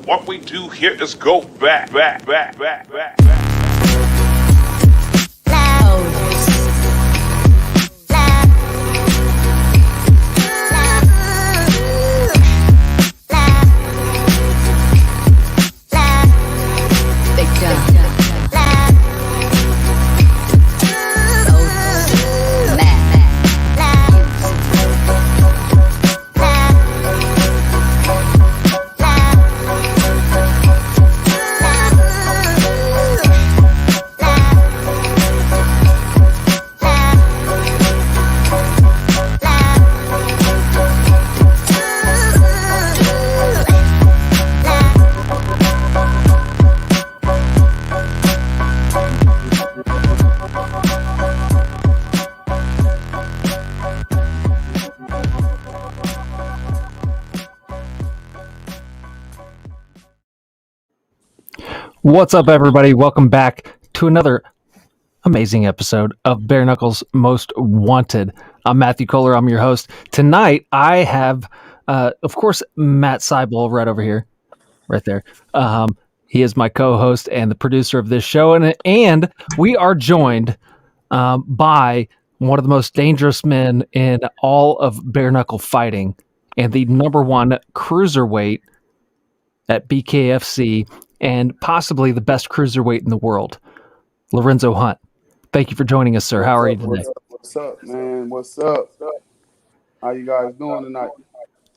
What we do here is go back. What's up, everybody? Welcome back to another amazing episode of Bare Knuckles Most Wanted. I'm Matthew Kohler. I'm your host. Tonight, I have, of course, Matt Seibel right over here, right there. He is my co-host and the producer of this show, and we are joined by one of the most dangerous men in all of bare knuckle fighting and the number one cruiserweight at BKFC, and possibly the best cruiserweight in the world, Lorenzo Hunt. Thank you for joining us, sir. How are you today? What's up, man? What's up? How you guys doing tonight?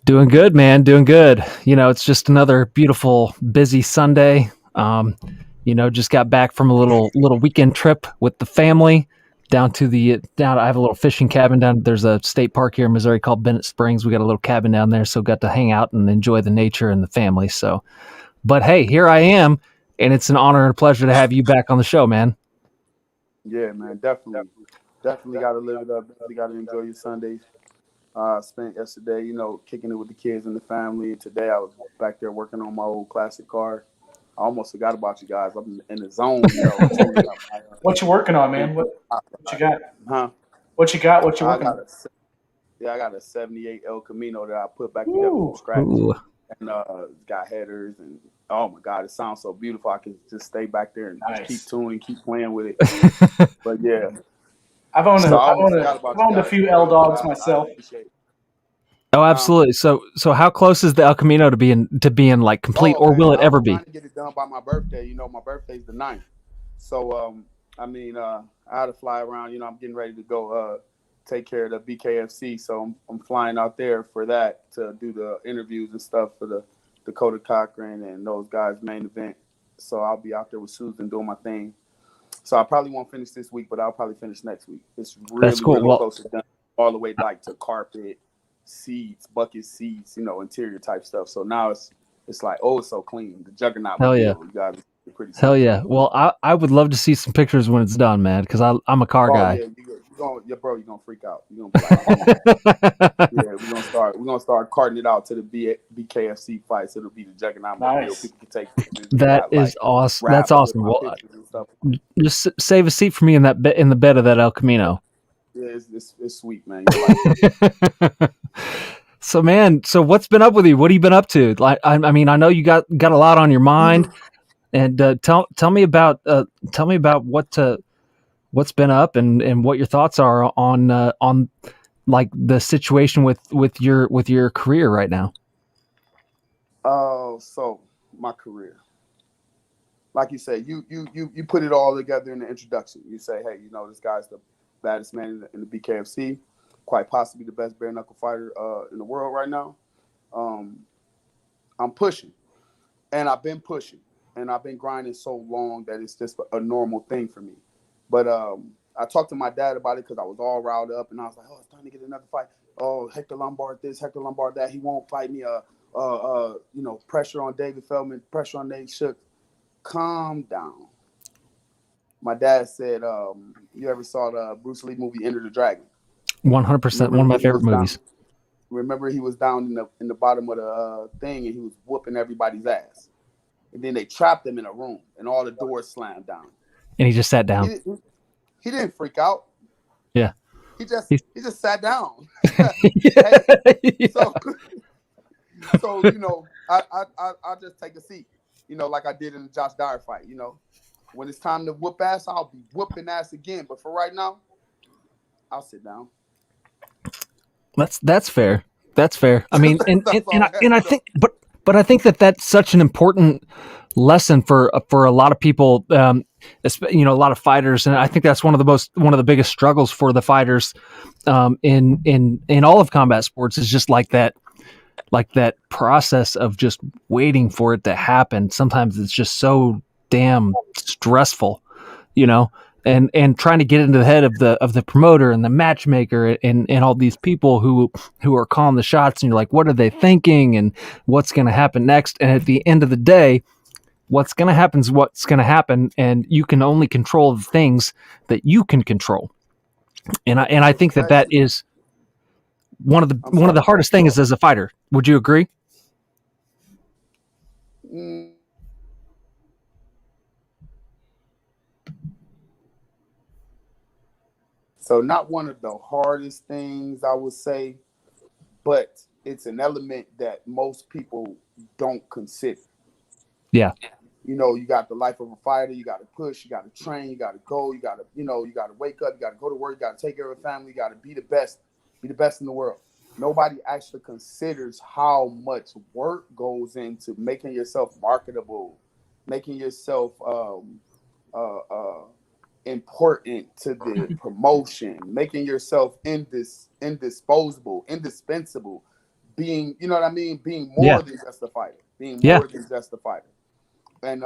Doing good, man. Doing good. You know, it's just another beautiful, busy Sunday. Just got back from a little weekend trip with the family down. I have a little fishing cabin down. There's a state park here in Missouri called Bennett Springs. We got a little cabin down there, so got to hang out and enjoy the nature and the family. But hey, here I am, and it's an honor and a pleasure to have you back on the show, man. Yeah, man, definitely got to live it up. Definitely got to enjoy your Sundays. Spent yesterday, kicking it with the kids and the family. Today I was back there working on my old classic car. I almost forgot about you guys. I'm in the zone. What you working on, man? What you got? Huh? What you got? What you working on? I got a 78 El Camino that I put back together from scratch. Ooh. And got headers, and oh my God, it sounds so beautiful. I can just stay back there and just keep tuning, keep playing with it. But yeah, I've owned a few L dogs myself. Oh, absolutely. So how close is the El Camino to being like complete, or will it ever be? I'm trying to get it done by my birthday. My birthday's the 9th. So I had to fly around. I'm getting ready to go take care of the BKFC, so I'm flying out there for that to do the interviews and stuff for the Dakota Cochran and those guys' main event. So I'll be out there with Susan doing my thing. So I probably won't finish this week, but I'll probably finish next week. It's really, cool. really close to done, all the way like to carpet, seats, bucket seats, interior type stuff. So now it's like, it's so clean. The Juggernaut. Hell yeah. Pretty Hell yeah. Well, I would love to see some pictures when it's done, man, because I'm a car guy. Yeah, you're gonna freak out. You're gonna be like, we're gonna start carting it out to the BKFC fights. It'll be the Juggernaut. Nice. People can take pictures. That is awesome. That's awesome. Well, just save a seat for me in the bed of that El Camino. Yeah, it's sweet, man. Like So, man, what's been up with you? What have you been up to? Like, I know you got a lot on your mind, and tell me about what's been up and what your thoughts are on like the situation with your career right now. So my career, like you say, you put it all together in the introduction. You say, hey, this guy's the baddest man in the BKFC, quite possibly the best bare knuckle fighter in the world right now. I'm pushing, and I've been pushing, and I've been grinding so long that it's just a normal thing for me. But I talked to my dad about it because I was all riled up, and I was like, it's time to get another fight. Oh, Hector Lombard this, Hector Lombard that. He won't fight me. Pressure on David Feldman, pressure on Nate Shook. Calm down. My dad said, you ever saw the Bruce Lee movie Enter the Dragon? 100%. One of my favorite movies. Remember, he was down in the bottom of the thing, and he was whooping everybody's ass. And then they trapped him in a room, and all the doors slammed down. And he just sat down. He didn't freak out. Yeah. He just sat down. Yeah. So I just take a seat, like I did in the Josh Dyer fight. When it's time to whoop ass, I'll be whooping ass again. But for right now, I'll sit down. That's fair. That's fair. I mean, and I think, but I think that's such an important lesson for a lot of people, a lot of fighters, and I think that's one of the biggest struggles for the fighters in all of combat sports is just like that process of just waiting for it to happen. Sometimes it's just so damn stressful, and trying to get into the head of the promoter and the matchmaker and all these people who are calling the shots, and you're like, what are they thinking and what's going to happen next? And at the end of the day, what's going to happen is what's going to happen, and you can only control the things that you can control. And I think that is one of the hardest things as a fighter. Would you agree? So not one of the hardest things I would say, but it's an element that most people don't consider. Yeah. You got the life of a fighter. You got to push. You got to train. You got to go. You got to, you got to wake up. You got to go to work. You got to take care of a family. You got to be the best in the world. Nobody actually considers how much work goes into making yourself marketable, making yourself important to the promotion, making yourself indispensable, being, you know what I mean? Being more than just a fighter, And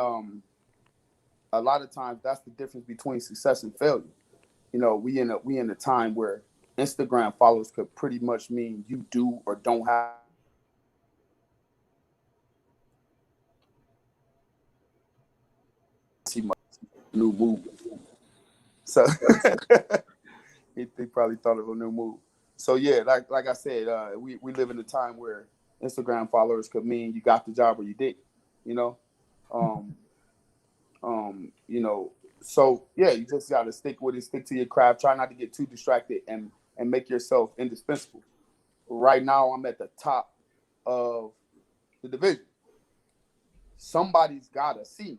a lot of times that's the difference between success and failure. We in a time where Instagram followers could pretty much mean you do or don't have much new move. So he probably thought of a new move. So yeah, like I said, we live in a time where Instagram followers could mean you got the job or you didn't. So yeah, you just got to stick with it, stick to your craft, try not to get too distracted, and make yourself indispensable. Right now, I'm at the top of the division. Somebody's got to see me,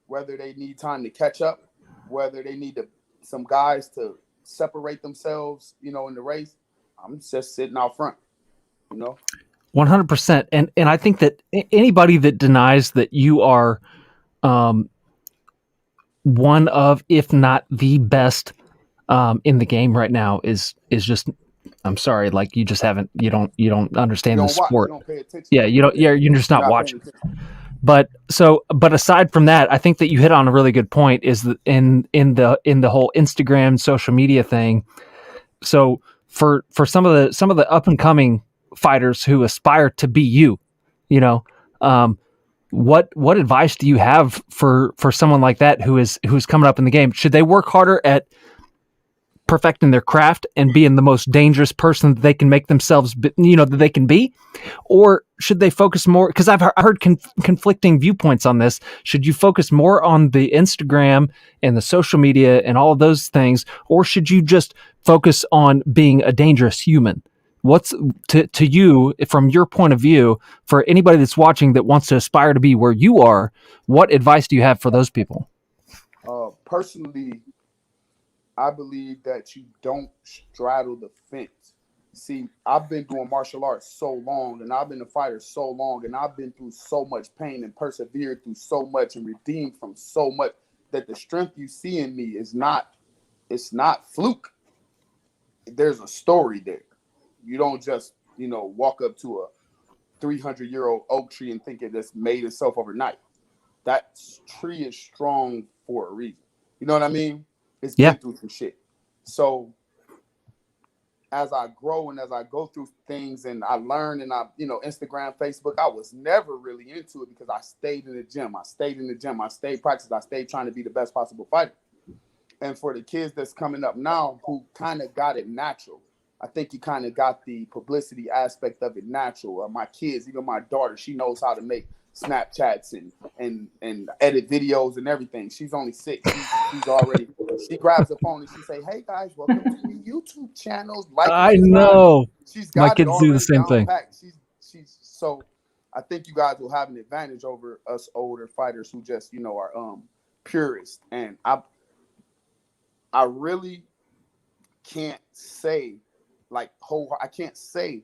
whether they need time to catch up, whether they need some guys to separate themselves, in the race. I'm just sitting out front, 100%. And I think that anybody that denies that you are one of, if not the best in the game right now is just, I'm sorry, like you just haven't, you don't understand the sport. You don't pay attention. Yeah, you're just not watching. But aside from that, I think that you hit on a really good point is that in the whole Instagram social media thing. So for some of the up and coming fighters who aspire to be you, what advice do you have for someone like that who's coming up in the game? Should they work harder at perfecting their craft and being the most dangerous person that they can make themselves, that they can be? Or should they focus more? Because I've heard conflicting viewpoints on this. Should you focus more on the Instagram and the social media and all of those things? Or should you just focus on being a dangerous human? What's to you, from your point of view, for anybody that's watching that wants to aspire to be where you are, what advice do you have for those people? Personally, I believe that you don't straddle the fence. See, I've been doing martial arts so long, and I've been a fighter so long, and I've been through so much pain and persevered through so much and redeemed from so much that the strength you see in me it's not fluke. There's a story there. You don't just, walk up to a 300-year-old oak tree and think it just made itself overnight. That tree is strong for a reason. You know what I mean? It's been through some shit. So as I grow and as I go through things and I learn and Instagram, Facebook, I was never really into it because I stayed in the gym. I stayed practicing. I stayed trying to be the best possible fighter. And for the kids that's coming up now who kind of got it natural, I think you kind of got the publicity aspect of it natural. My kids, even my daughter, she knows how to make Snapchats and edit videos and everything. She's only 6. She's already. She grabs the phone and she say, "Hey guys, welcome to the YouTube channels." Like I know. She's got my kids do the same thing. She's so. I think you guys will have an advantage over us older fighters who just, are purists. And I really can't say I can't say,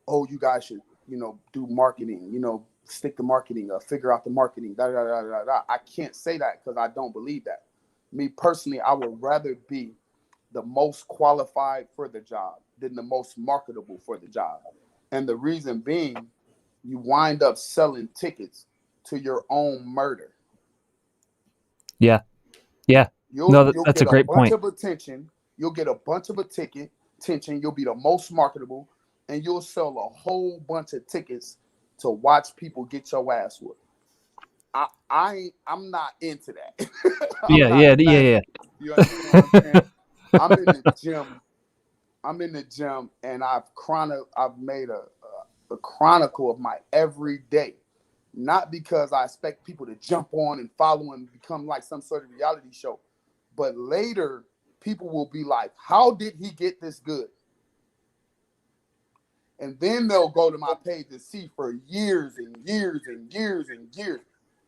oh, you guys should, do marketing, stick to marketing, figure out the marketing, da da da da da. I can't say that because I don't believe that. Me personally, I would rather be the most qualified for the job than the most marketable for the job. And the reason being, you wind up selling tickets to your own murder. Yeah. You'll that's a great point. Of attention. You'll get a bunch of attention. You'll be the most marketable, and you'll sell a whole bunch of tickets to watch people get your ass whooped. I'm not into that. Yeah. You understand what I'm saying? I'm in the gym, and I've made a chronicle of my everyday. Not because I expect people to jump on and follow and become like some sort of reality show, but later people will be like, how did he get this good? And then they'll go to my page and see for years and years and years and years.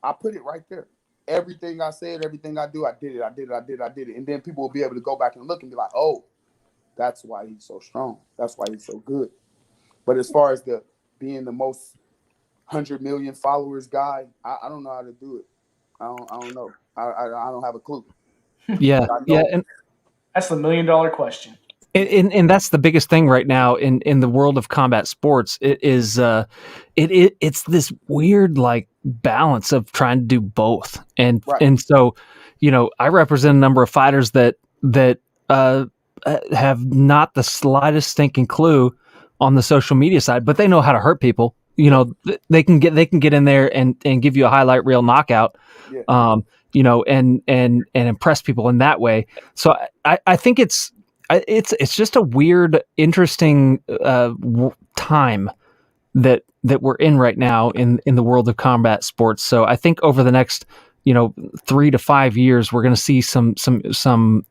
I put it right there. Everything I said, everything I do, I did it. And then people will be able to go back and look and be like, oh, that's why he's so strong. That's why he's so good. But as far as being the most 100 million followers guy, I don't know how to do it. I don't know. I don't have a clue. Yeah. And that's the $1 million question. And that's the biggest thing right now in the world of combat sports. It's this weird like balance of trying to do both. And so, I represent a number of fighters that have not the slightest stinking clue on the social media side, but they know how to hurt people. They can get in there and give you a highlight reel knockout. Yeah. And impress people in that way. So I think it's just a weird, interesting time that we're in right now in the world of combat sports. So I think over the next 3 to 5 years, we're going to see some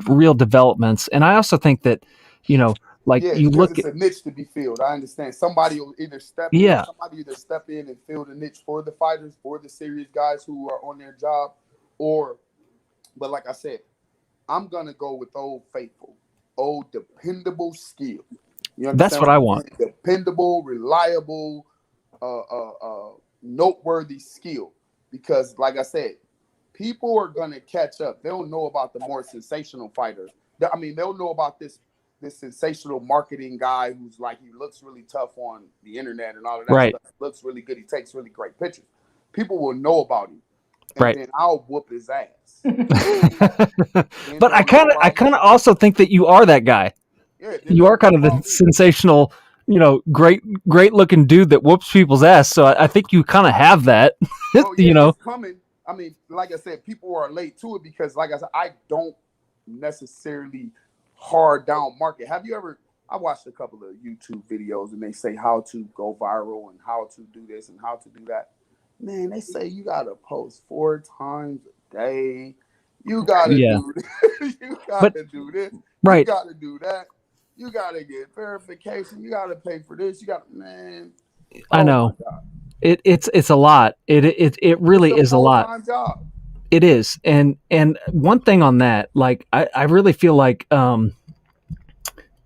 real developments. And I also think that you look it's a niche to be filled. I understand. Somebody will either step in and fill the niche for the fighters, for the serious guys who are on their job, but like I said, I'm gonna go with old faithful, old dependable skill. That's what I want. Dependable, reliable, noteworthy skill. Because like I said, people are gonna catch up. They'll know about the more sensational fighters. They'll know about this sensational marketing guy who's like, he looks really tough on the internet and all of that stuff. He looks really good. He takes really great pictures. People will know about him. And then I'll whoop his ass. But I kind of also think that you are that guy. Yeah, you are kind of the sensational, great looking dude that whoops people's ass. So I think you kind of have that. It's coming. Like I said, people are late to it because, like I said, I don't necessarily hard down market. I watched a couple of YouTube videos and they say how to go viral and how to do this and how to do that. Man, they say you gotta post 4 times a day. You gotta do this. You gotta do this. Right. You gotta do that. You gotta get verification. You gotta pay for this. I know. It's a lot. It really is a lot. Job. It is. And one thing on that, like I really feel like to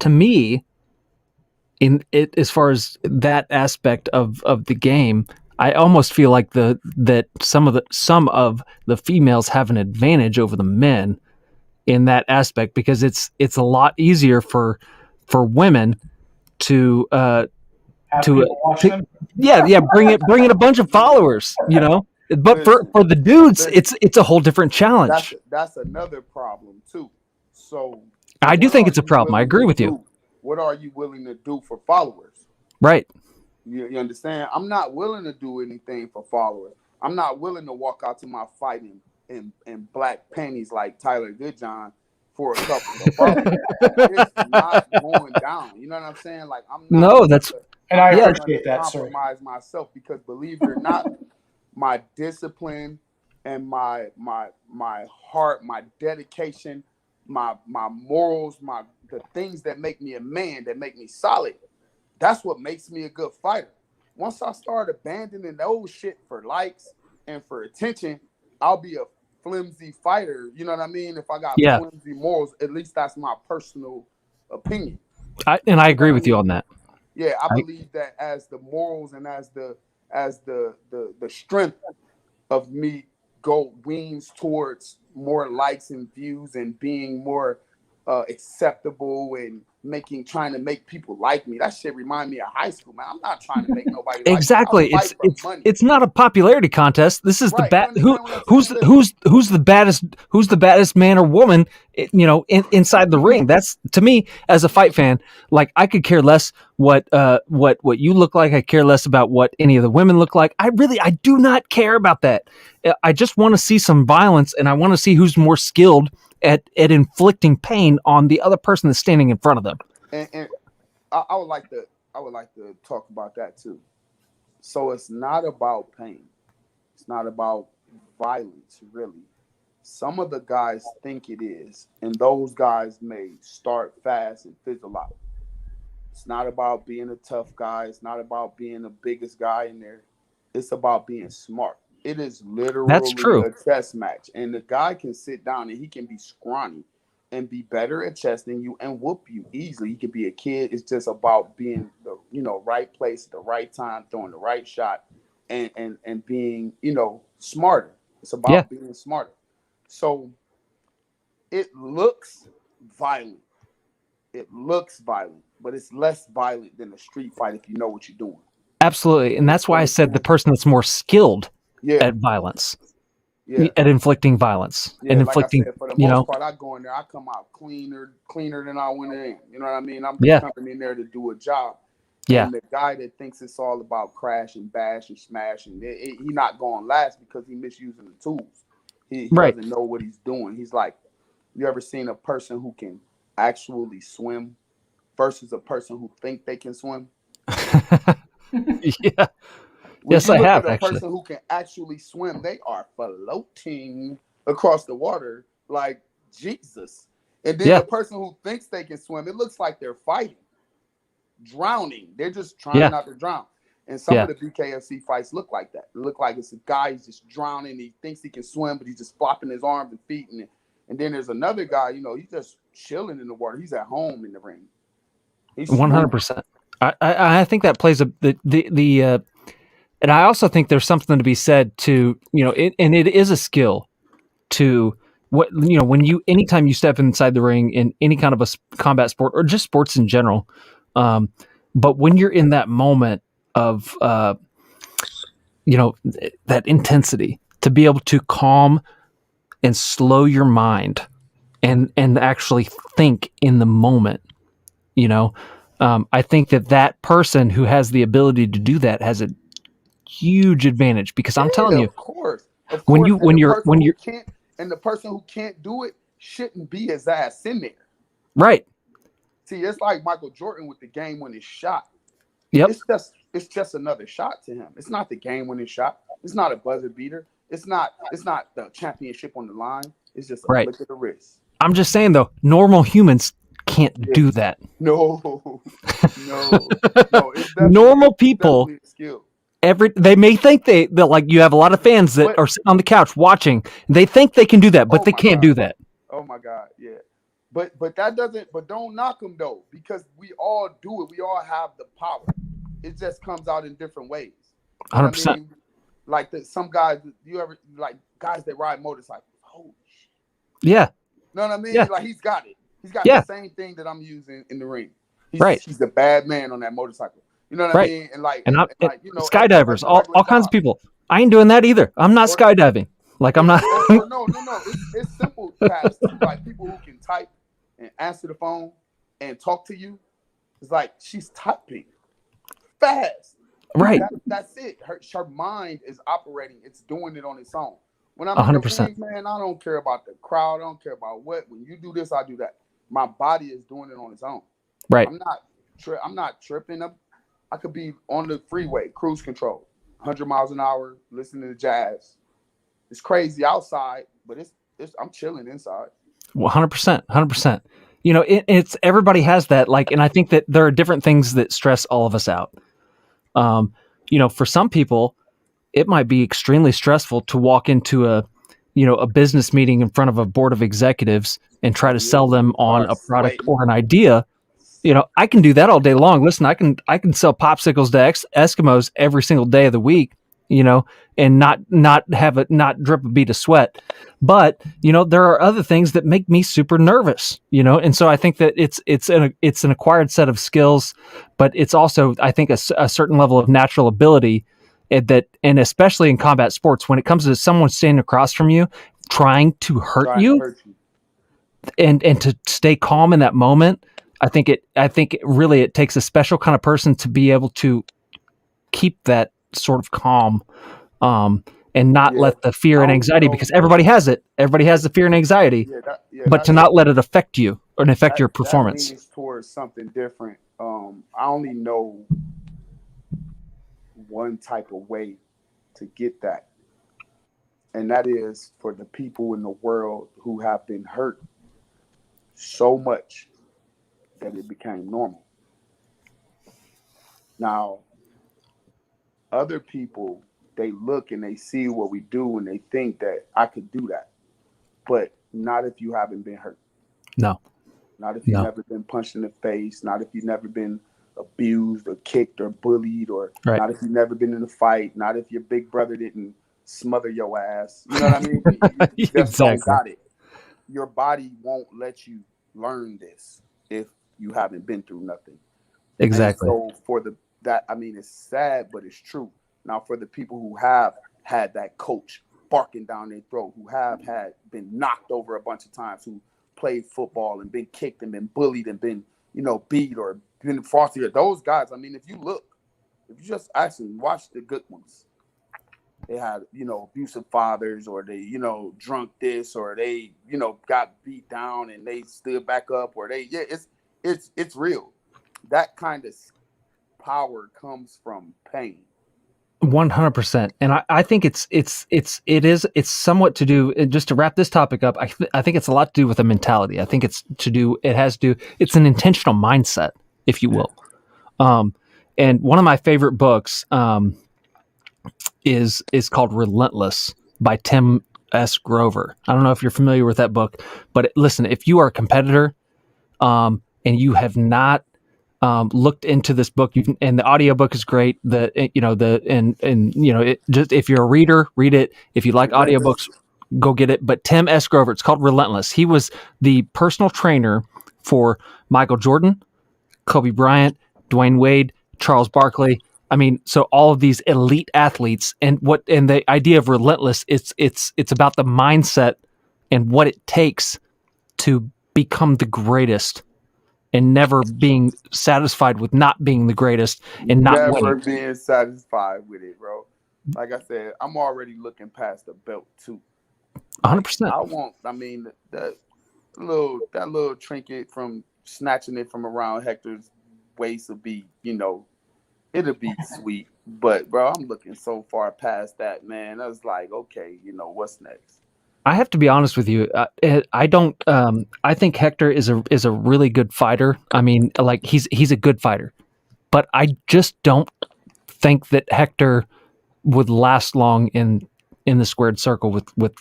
me, in it as far as that aspect of the game, I almost feel like that some of the females have an advantage over the men in that aspect because it's a lot easier for women to bring in a bunch of followers, But for the dudes, it's a whole different challenge. That's another problem too. So I do think it's a problem. I agree with you. What are you willing to do for followers? Right. You understand? I'm not willing to do anything for followers. I'm not willing to walk out to my fight in black panties like Tyler Goodjohn for a couple of followers. It's not going down. You know what I'm saying? Like I'm not. No, and I appreciate that. Compromise myself because believe it or not, my discipline and my heart, my dedication, my morals, the things that make me a man, that make me solid. That's what makes me a good fighter. once I start abandoning those shit for likes and for attention, I'll be a flimsy fighter. You know what I mean? If I got flimsy morals, at least that's my personal opinion. I agree with you on that. Yeah, I believe that as the morals and as the strength of me leans towards more likes and views and being more acceptable and trying to make people like me. That shit remind me of high school, man. I'm not trying to make nobody like exactly. me. It's not a popularity contest. This is the who's the baddest man or woman, inside the ring. That's, to me, as a fight fan, like, I could care less what you look like. I care less about what any of the women look like. I do not care about that. I just want to see some violence, and I want to see who's more skilled at inflicting pain on the other person that's standing in front of them. And I would like to talk about that too. So it's not about pain. It's not about violence, really. Some of the guys think it is, and those guys may start fast and fizzle out. It's not about being a tough guy. It's not about being the biggest guy in there. It's about being smart. It is literally a chess match. And the guy can sit down and he can be scrawny and be better at chess than you and whoop you easily. He could be a kid. It's just about being the right place at the right time, throwing the right shot, and being, smarter. It's about being smarter. So it looks violent. But it's less violent than a street fight if you know what you're doing. Absolutely. And that's why I said the person that's more skilled at violence, at inflicting violence, and inflicting, like I said, for the most part, I go in there, I come out cleaner than I went in. You know what I mean? I'm coming in there to do a job. Yeah. And the guy that thinks it's all about crash and bash and smash, and he not going last because he misusing the tools. He doesn't know what he's doing. He's like, you ever seen a person who can actually swim versus a person who think they can swim? Yeah. Yes, I have, actually. A person who can actually swim, they are floating across the water like Jesus. And then the person who thinks they can swim, it looks like they're fighting, drowning. They're just trying not to drown. And some of the BKFC fights look like that. It look like it's a guy who's just drowning. He thinks he can swim, but he's just flopping his arms and feet. And then there's another guy, he's just chilling in the water. He's at home in the ring. 100%. I think that plays and I also think there's something to be said to, and it is a skill to anytime you step inside the ring in any kind of a combat sport or just sports in general. But when you're in that moment of, that intensity, to be able to calm and slow your mind and actually think in the moment, I think that person who has the ability to do that has a huge advantage, because I'm telling you, of course, when you're and the person who can't do it shouldn't be his ass in there. Right. See, it's like Michael Jordan with the game-winning shot. Yep. It's just another shot to him. It's not the game-winning shot. It's not a buzzer beater. It's not the championship on the line. It's just a flick of the wrist. I'm just saying, though, normal humans can't do that. No. Normal people. They may think they like, you have a lot of fans that are sitting on the couch watching. They think they can do that, but they can't do that. Oh my God, yeah. But that doesn't. But don't knock them though, because we all do it. We all have the power. It just comes out in different ways. 100%. I mean? Like some guys, guys that ride motorcycles. Holy shit. Yeah. Know what I mean? Yeah. Like he's got it. He's got the same thing that I'm using in the ring. He's a bad man on that motorcycle. You know what I mean? And skydivers, all kinds of people. I ain't doing that either. I'm not skydiving. Like, I'm not. No. It's simple tasks. Like people who can type and answer the phone and talk to you. It's like she's typing fast. Right. That's it. Her mind is operating. It's doing it on its own. When I'm 100%, man, I don't care about the crowd. I don't care about what. When you do this, I do that. My body is doing it on its own. Right. I'm not tripping. I could be on the freeway, cruise control, 100 miles an hour, listening to jazz. It's crazy outside, but I'm chilling inside. 100%, 100%. It's everybody has that. Like, and I think that there are different things that stress all of us out. for some people, it might be extremely stressful to walk into a business meeting in front of a board of executives and try to sell them on a product or an idea. I can do that all day long. Listen, I can sell popsicles to Eskimos every single day of the week, and not drip a bead of sweat. But there are other things that make me super nervous, and so I think that it's an acquired set of skills, but it's also, I think, a certain level of natural ability, and especially in combat sports, when it comes to someone standing across from you trying to hurt you, and to stay calm in that moment. I think it takes a special kind of person to be able to keep that sort of calm, and not let the fear and anxiety, because everybody has it. Everybody has the fear and anxiety, but to not let it affect you or affect your performance. That leans towards something different. I only know one type of way to get that, and that is for the people in the world who have been hurt so much that it became normal. Now, other people, they look and they see what we do and they think that I could do that, but not if you haven't been hurt. No. Not if you've never been punched in the face, not if you've never been abused or kicked or bullied, or not if you've never been in a fight, not if your big brother didn't smother your ass. You know what I mean? You just don't got it. Your body won't let you learn this if you haven't been through nothing. Exactly. And so it's sad, but it's true. Now, for the people who have had that coach barking down their throat, who have been knocked over a bunch of times, who played football and been kicked and been bullied and been, beat or been frosty, those guys, if you just actually watch the good ones, they had, abusive fathers, or they, drunk this, or they, got beat down and they stood back up, or it's real. That kind of power comes from pain. 100%. And I think it's somewhat to do, just to wrap this topic up, I think it's a lot to do with a mentality. I think it's an intentional mindset, if you will. And one of my favorite books is called Relentless by Tim S. Grover. I don't know if you're familiar with that book, but listen, if you are a competitor, and you have not looked into this book, and the audiobook is great. If you're a reader, read it. If you like audiobooks, go get it. But Tim S. Grover, it's called Relentless. He was the personal trainer for Michael Jordan, Kobe Bryant, Dwayne Wade, Charles Barkley. So all of these elite athletes, and the idea of Relentless, it's about the mindset and what it takes to become the greatest, and never being satisfied with not being the greatest, and not never being satisfied with it, bro. Like I said, I'm already looking past the belt too. 100%. I want. That little trinket from snatching it from around Hector's waist would be, it'll be sweet. But bro, I'm looking so far past that, man. I was like, okay, what's next? I have to be honest with you. I don't. I think Hector is a really good fighter. He's a good fighter, but I just don't think that Hector would last long in the squared circle with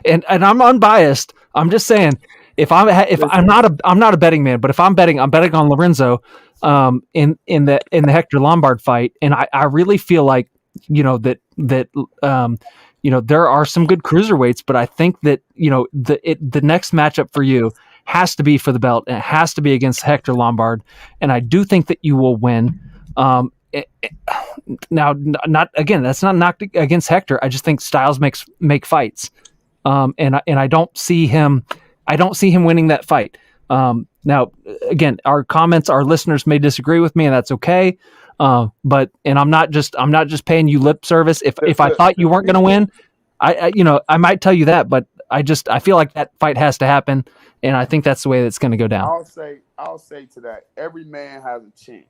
and I'm unbiased. I'm just saying, I'm not a betting man, but if I'm betting on Lorenzo in the Hector Lombard fight, and I really feel like that there are some good cruiserweights, but I think that the next matchup for you has to be for the belt, and it has to be against Hector Lombard, and I do think that you will win. Now, not again, that's not knocked against Hector. I just think styles make fights, and I don't see him winning that fight. Now, again, our listeners may disagree with me, and that's okay. But I'm not just paying you lip service. If I thought you weren't going to win, I might tell you that, but I feel like that fight has to happen, and I think that's the way that's going to go down. I'll say to that, every man has a chance,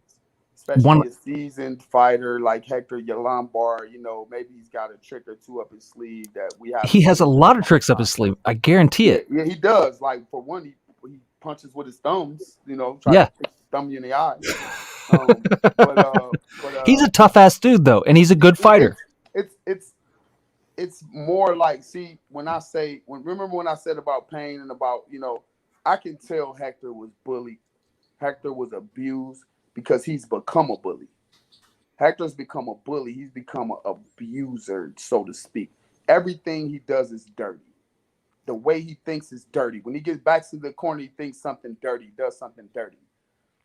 especially a seasoned fighter like Hector Lombard. Maybe he's got a trick or two up his sleeve that we have. He has a lot of tricks up his sleeve. I guarantee it. Yeah, he does. Like, for one, he punches with his thumbs. Try to thumb you in the eye. He's a tough ass dude though, and he's a good fighter. It's more like, see, remember when I said about pain and about, I can tell Hector was bullied. Hector was abused because he's become a bully. Hector's become a bully. He's become an abuser, so to speak. Everything he does is dirty. The way he thinks is dirty. When he gets back to the corner, he thinks something dirty, does something dirty.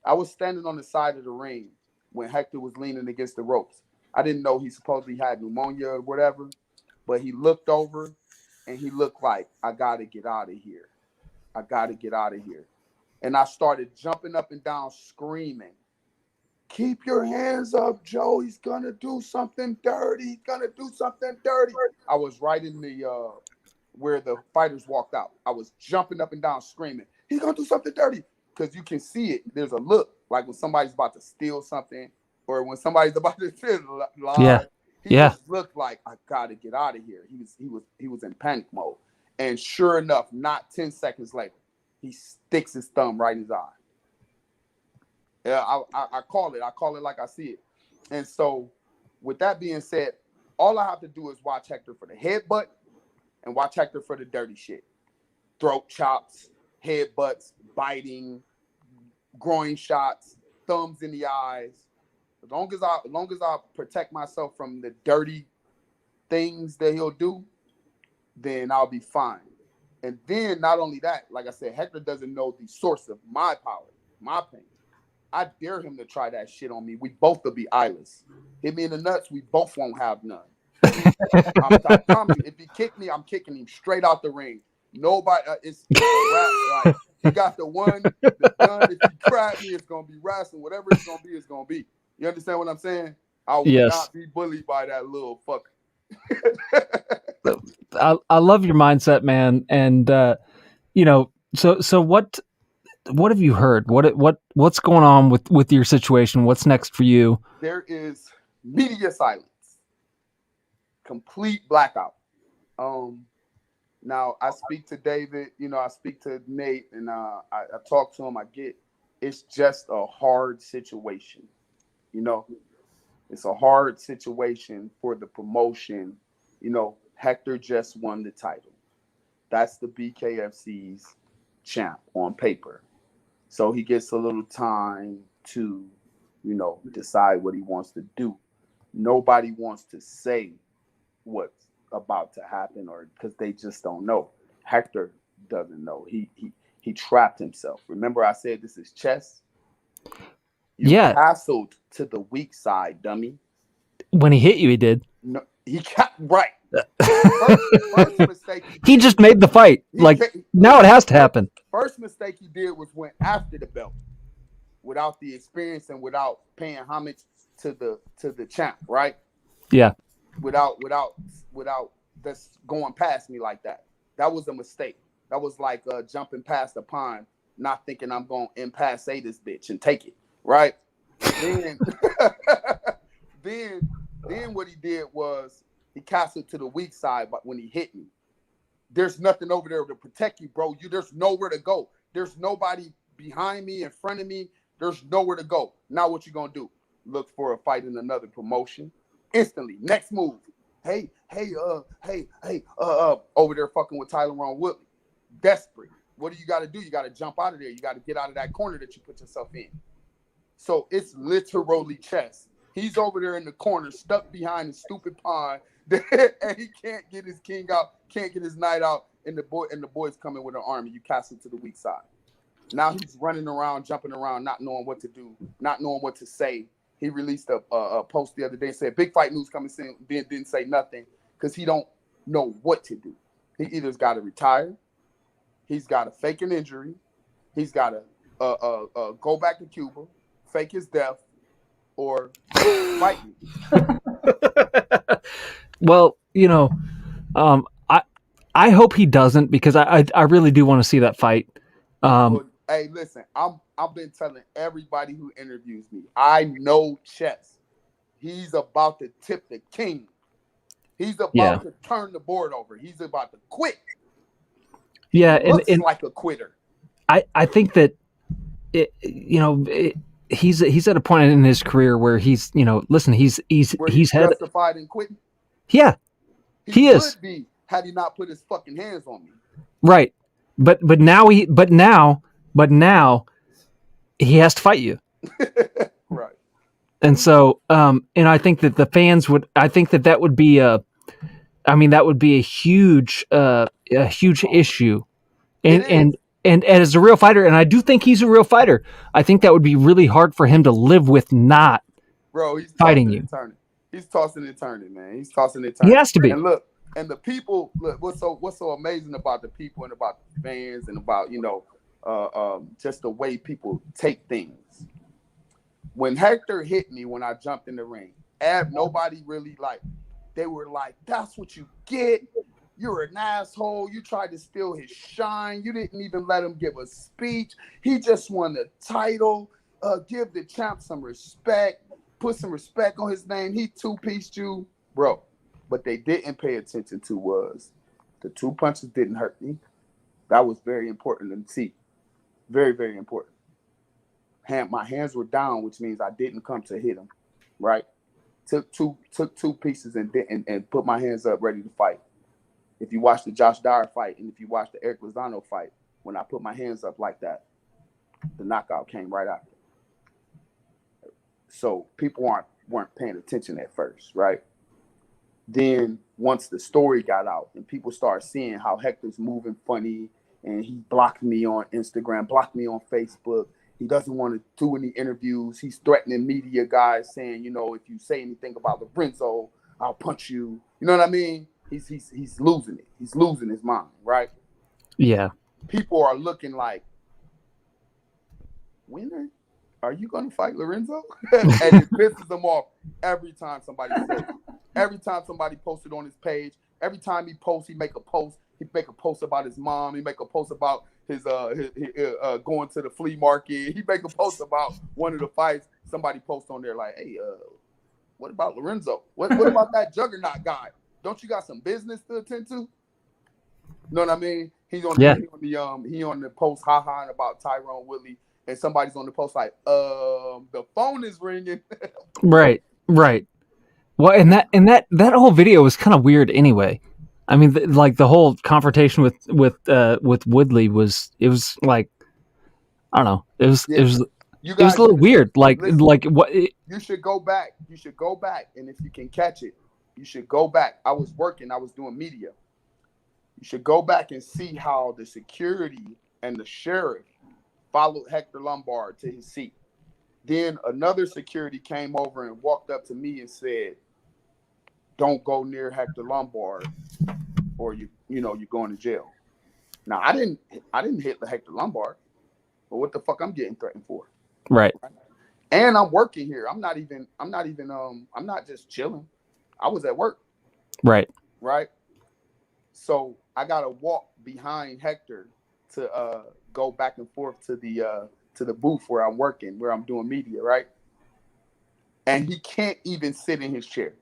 I was standing on the side of the ring when Hector was leaning against the ropes. I didn't know he supposedly had pneumonia or whatever, but he looked over and he looked like, I got to get out of here. I got to get out of here. And I started jumping up and down, screaming, keep your hands up, Joe. He's going to do something dirty. He's going to do something dirty. I was right in the where the fighters walked out. I was jumping up and down, screaming, he's going to do something dirty. Because you can see it. There's a look like when somebody's about to steal something or when somebody's about to lie. Yeah. He just looked like, I got to get out of here. He was in panic mode. And sure enough, not 10 seconds later, he sticks his thumb right in his eye. Yeah, I call it. I call it like I see it. And so with that being said, all I have to do is watch Hector for the headbutt and watch Hector for the dirty shit. Throat chops, headbutts, biting, groin shots, thumbs in the eyes. As long as I protect myself from the dirty things that he'll do, then I'll be fine. And then not only that, like I said, Hector doesn't know the source of my power, my pain. I dare him to try that shit on me. We both will be eyeless. Hit me in the nuts, we both won't have none. I promise you, if he kick me, I'm kicking him straight out the ring. Nobody, it's a rap. Like, he got the gun. If he crap me, it's gonna be wrestling. Whatever it's gonna be, it's gonna be. You understand what I'm saying? I will not be bullied by that little fucker. I love your mindset, man. And so what have you heard? What's going on with your situation? What's next for you? There is media silence, complete blackout. Now I speak to David, I speak to Nate, and I talk to him. It's just a hard situation, It's a hard situation for the promotion. Hector just won the title. That's the BKFC's champ on paper. So he gets a little time to, decide what he wants to do. Nobody wants to say what's about to happen or because they just don't know. Hector doesn't know. He trapped himself. Remember I said this is chess? You castled to the weak side, dummy. When he hit you, he did. No, he got right. First mistake he just made the fight. Now it has to happen. First mistake he did was went after the belt without the experience and without paying homage to the champ, right? Yeah. Without just going past me like that. That was a mistake. That was like jumping past the pond, not thinking I'm going to impasse this bitch and take it, right? Then what he did was he castled to the weak side, but when he hit me, there's nothing over there to protect you, bro. There's nowhere to go. There's nobody behind me, in front of me. There's nowhere to go. Now what you gonna do? Look for a fight in another promotion? Instantly. Next move. Hey, over there fucking with Tyler Ron Woodley. Desperate. What do you got to do? You got to jump out of there. You got to get out of that corner that you put yourself in. So it's literally chess. He's over there in the corner, stuck behind the stupid pond, and he can't get his king out, can't get his knight out, and the boys coming with an army. You cast it to the weak side. Now he's running around, jumping around, not knowing what to do, not knowing what to say. He released a post the other day and said, big fight news coming soon, then didn't say nothing because he don't know what to do. He either's got to retire, he's got to fake an injury, he's got to go back to Cuba, fake his death, or fight me. Well, I hope he doesn't because I really do want to see that fight. Hey, listen, I've been telling everybody who interviews me, I know chess. He's about to tip the king. He's about to turn the board over. He's about to quit. Yeah, he looks like a quitter. I think that he's at a point in his career where he's, listen, he's had justified in quitting. Yeah, he is. Would be had he not put his fucking hands on me. Right, but now he has to fight you. Right. And so, and I think that the fans would. I think that would be a. I mean, that would be a huge issue, and as a real fighter, and I do think he's a real fighter. I think that would be really hard for him to live with not. Bro, he's fighting you. He's tossing and turning, man. He's tossing and turning. He has to be. And look, and the people. Look, what's so amazing about the people and about the fans and about just the way people take things. When Hector hit me when I jumped in the ring, nobody really they were like, that's what you get. You're an asshole. You tried to steal his shine. You didn't even let him give a speech. He just won the title. Give the champ some respect. Put some respect on his name. He two-pieced you. Bro, what they didn't pay attention to was the 2 punches didn't hurt me. That was very important to see. Very, very important. My hands were down, which means I didn't come to hit him, right? Took two pieces and put my hands up ready to fight. If you watch the Josh Dyer fight and if you watch the Eric Lozano fight, when I put my hands up like that, the knockout came right after. So people weren't paying attention at first, right? Then once the story got out and people started seeing how Hector's moving funny and he blocked me on Instagram, blocked me on Facebook. He doesn't want to do any interviews. He's threatening media guys saying, if you say anything about Lorenzo, I'll punch you. You know what I mean? He's losing it. He's losing his mind, right? Yeah. People are looking like, winner? Are you going to fight Lorenzo? And it pisses them off every time somebody says it. Every time somebody posted on his page, every time he posts, he make a post. He make a post about his mom. He make a post about his going to the flea market. He make a post about one of the fights. Somebody posts on there like, hey, what about Lorenzo? What about that juggernaut guy? Don't you got some business to attend to? You know what I mean? He on the post ha-ha about Tyrone Woodley, and somebody's on the post like, the phone is ringing. Right. Well, and that whole video was kind of weird anyway. I mean, the whole confrontation with Woodley was like, I don't know. It was a little weird. Listen, what? You should go back. And if you can catch it, you should go back. I was doing media. You should go back and see how the security and the sheriff followed Hector Lombard to his seat. Then another security came over and walked up to me and said, don't go near Hector Lombard or you're going to jail. Now I didn't hit Hector Lombard, but what the fuck I'm getting threatened for? Right. And I'm working here. I'm not just chilling. I was at work. Right. So I gotta walk behind Hector to go back and forth to the booth where I'm working, where I'm doing media, right? And he can't even sit in his chair.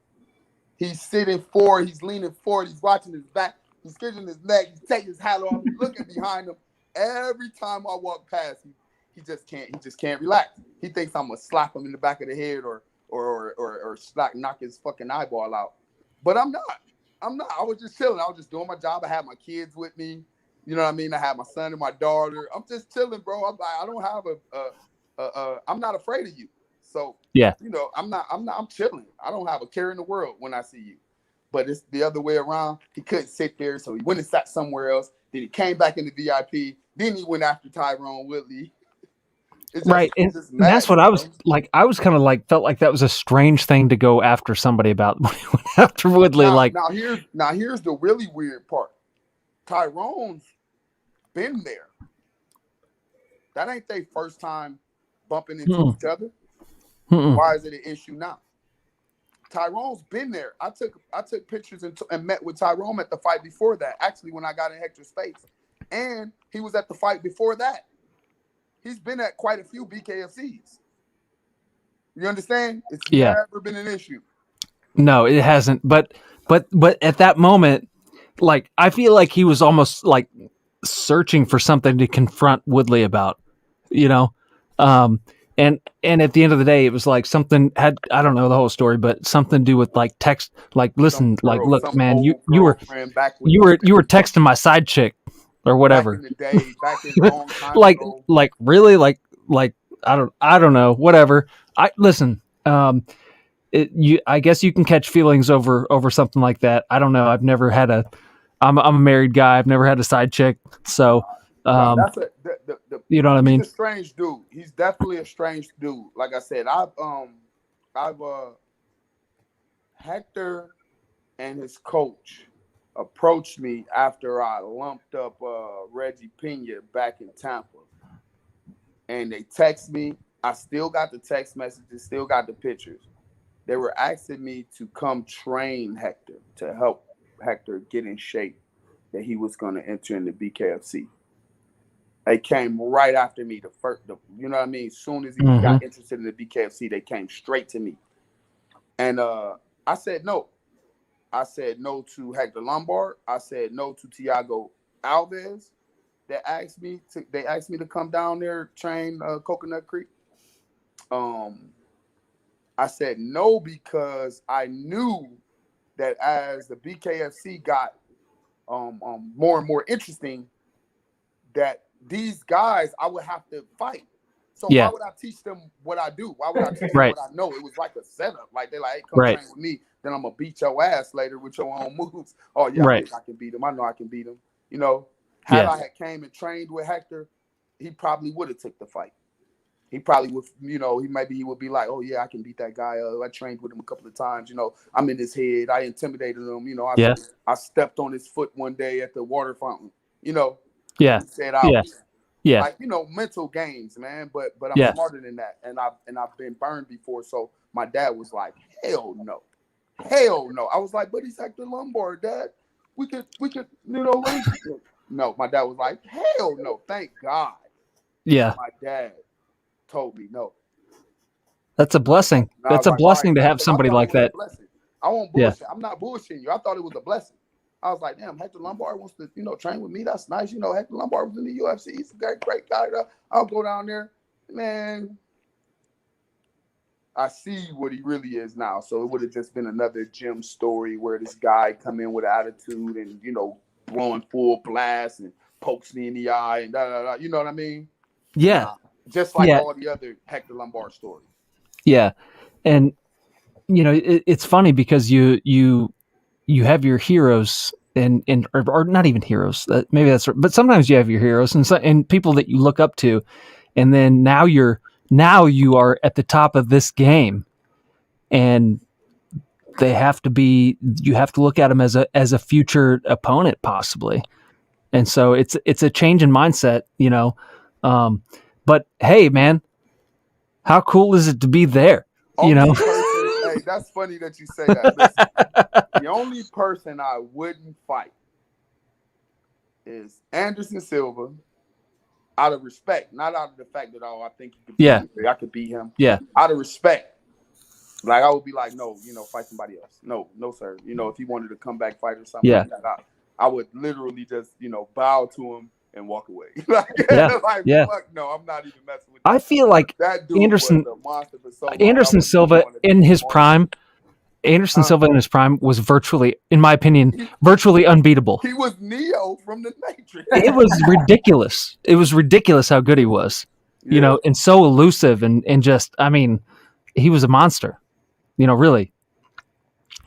He's sitting forward, he's leaning forward, he's watching his back, he's skitching his neck, he's taking his hat off, he's looking behind him. Every time I walk past him, he just can't relax. He thinks I'm gonna slap him in the back of the head or knock his fucking eyeball out. But I'm not. I was just chilling. I was just doing my job. I had my kids with me. You know what I mean? I had my son and my daughter. I'm just chilling, bro. I'm like, I don't have I'm not afraid of you. So yeah, I'm chilling. I don't have a care in the world when I see you. But it's the other way around. He couldn't sit there, so he went and sat somewhere else. Then he came back in the VIP. Then he went after Tyrone Woodley. Right, and that's what I was like. I was kind of like felt like that was a strange thing to go after somebody about when he went after Woodley. Now here's the really weird part. Tyrone's been there. That ain't their first time bumping into each other. Why is it an issue now? Tyrone's been there. I took pictures and met with Tyrone at the fight before that. Actually, when I got in Hector's face, and he was at the fight before that. He's been at quite a few BKFCs. You understand? It's never been an issue. No, it hasn't. But at that moment, like I feel like he was almost like searching for something to confront Woodley about, and And at the end of the day, it was like something had, I don't know the whole story, but something to do with like text, like, listen, like, look, man, you were texting my side chick or whatever. Back in the day, back in long time ago. Like really, like I don't know, whatever. Listen, I guess you can catch feelings over something like that. I don't know. I've never had I'm a married guy. I've never had a side chick, so. You know what I mean? He's a strange dude. He's definitely a strange dude. Like I said, Hector and his coach approached me after I lumped up Reggie Pena back in Tampa, and they text me. I still got the text messages, still got the pictures. They were asking me to come train Hector, to help Hector get in shape, that he was going to enter in the BKFC. They came right after me. You know what I mean? As soon as he got interested in the BKFC, they came straight to me. And I said no. I said no to Hector Lombard. I said no to Thiago Alves. They asked me to come down there train Coconut Creek. I said no because I knew that as the BKFC got more and more interesting, that these guys I would have to fight. So why would I teach them what I do? Why would I teach them what I know? It was like a setup. Like they're like, hey, come train with me. Then I'm gonna beat your ass later with your own moves. Oh yeah, I think I can beat him. I know I can beat him. You know, had I had came and trained with Hector, he probably would have took the fight. He probably would, you know, he would be like, oh yeah, I can beat that guy. I trained with him a couple of times. You know, I'm in his head. I intimidated him. You know, I stepped on his foot one day at the water fountain. You know. Yeah. He said I was, like, you know, mental games, man. But I'm smarter than that, and I've been burned before. So my dad was like, hell no. I was like, but he's Hector Lombard, Dad. We could, you know. No, my dad was like, hell no. Thank God. Yeah. My dad told me no. That's a blessing. That's a blessing to have somebody like that. I won't bullshit. I'm not bullshitting you. I thought it was a blessing. I was like, damn, Hector Lombard wants to, you know, train with me. That's nice. You know, Hector Lombard was in the UFC. He's a great guy. I'll go down there. Man, I see what he really is now. So it would have just been another gym story where this guy come in with attitude and, you know, blowing full blast and pokes me in the eye and da-da-da. You know what I mean? Yeah. Just like all the other Hector Lombard stories. Yeah. And, you know, it's funny because you have your heroes or not even heroes. Maybe that's, but sometimes you have your heroes and people that you look up to, and then now you are at the top of this game, and you have to look at them as a future opponent possibly, and so it's a change in mindset, you know. But hey, man, how cool is it to be there? You know. Hey, that's funny that you say that. Listen, the only person I wouldn't fight is Anderson Silva, out of respect, not out of the fact that I think he could beat me. I could beat him. Yeah. Out of respect. Like I would be like, no, you know, fight somebody else. No, sir. You know, if he wanted to come back fight or something like that, I would literally just, you know, bow to him and walk away. Fuck no, I'm not even messing with that. I feel like that dude Anderson was a monster for so long. Anderson Silva in his prime. Anderson Silva in his prime was virtually, in my opinion, virtually unbeatable. He was Neo from the Matrix. It was ridiculous. It was ridiculous how good he was, you know, and so elusive and just, I mean, he was a monster, you know, really.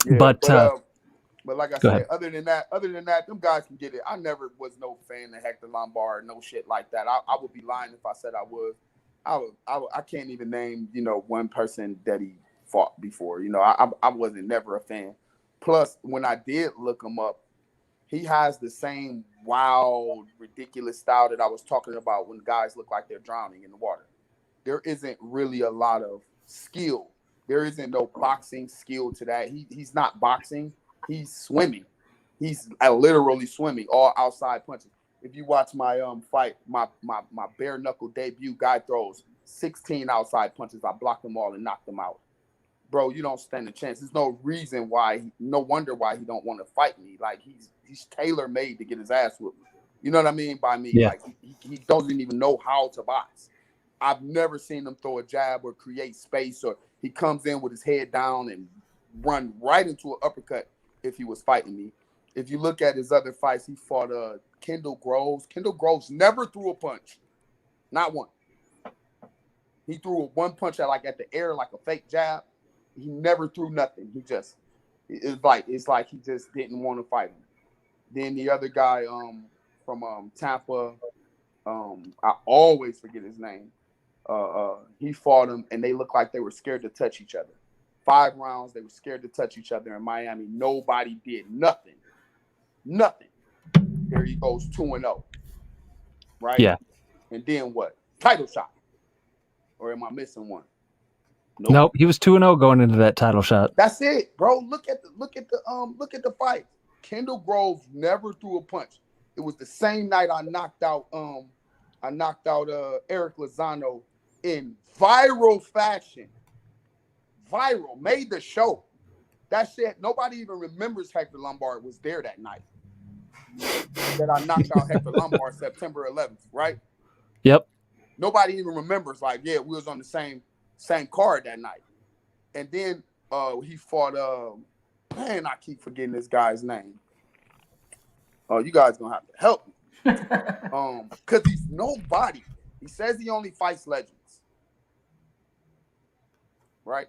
Yeah, but like I said, other than that, them guys can get it. I never was no fan of Hector Lombard, no shit like that. I would be lying if I said I was. I can't even name, you know, one person that he fought before. You know, I wasn't never a fan. Plus, when I did look him up, he has the same wild, ridiculous style that I was talking about when guys look like they're drowning in the water. There isn't really a lot of skill. There isn't no boxing skill to that. He's not boxing. He's swimming. He's literally swimming, all outside punches. If you watch my fight, my bare knuckle debut, guy throws 16 outside punches. I blocked them all and knocked them out. Bro, you don't stand a chance. There's no reason why. No wonder why he don't want to fight me. Like he's tailor made to get his ass whooped. You know what I mean by me? Yeah. Like he doesn't even know how to box. I've never seen him throw a jab or create space, or he comes in with his head down and run right into an uppercut if he was fighting me. If you look at his other fights, he fought Kendall Groves. Kendall Groves never threw a punch. Not one. He threw a one punch at the air, like a fake jab. He never threw nothing. It's like he just didn't want to fight him. Then the other guy from Tampa, I always forget his name. He fought him, and they looked like they were scared to touch each other. 5 rounds, they were scared to touch each other in Miami. Nobody did nothing. Nothing. There he goes 2-0. Right? Yeah. And then what? Title shot. Or am I missing one? Nope. He was 2-0 going into that title shot. That's it, bro. Look at the fight. Kendall Groves never threw a punch. It was the same night I knocked out Eric Lozano in viral fashion. Viral, made the show. That shit, nobody even remembers Hector Lombard was there that night. That I knocked out Hector Lombard September 11th, right? Yep. Nobody even remembers, like, yeah, we was on the same card that night. And then he fought, I keep forgetting this guy's name. You guys gonna have to help me. Because he's nobody. He says he only fights legends. Right?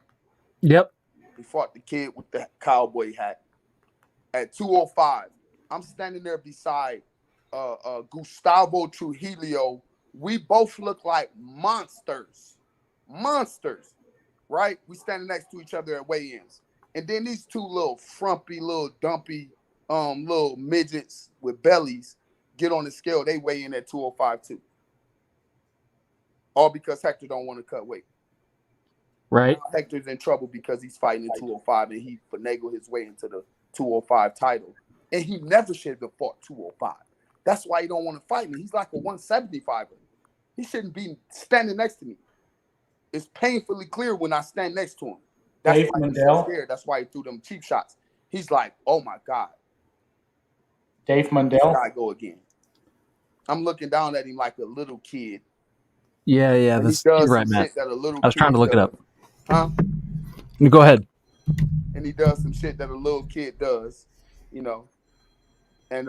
Yep. He fought the kid with the cowboy hat at 205. I'm standing there beside Gustavo Trujillo. We both look like monsters. Monsters. Right? We standing next to each other at weigh-ins. And then these two little frumpy, little dumpy, little midgets with bellies get on the scale. They weigh in at 205 too. All because Hector don't want to cut weight. Right. Now Hector's in trouble because he's fighting at 205 and he finagled his way into the 205 title. And he never should have fought 205. That's why he don't want to fight me. He's like a 175er. He shouldn't be standing next to me. It's painfully clear when I stand next to him. That's Dave why he's Mandel. so scared. That's why he threw them cheap shots. He's like, oh my God. Dave This Mandel. guy go again. I'm looking down at him like a little kid. Yeah. And That's he does right, some Matt. shit that a little I was trying to look it up. Huh? Go ahead. And he does some shit that a little kid does, you know. And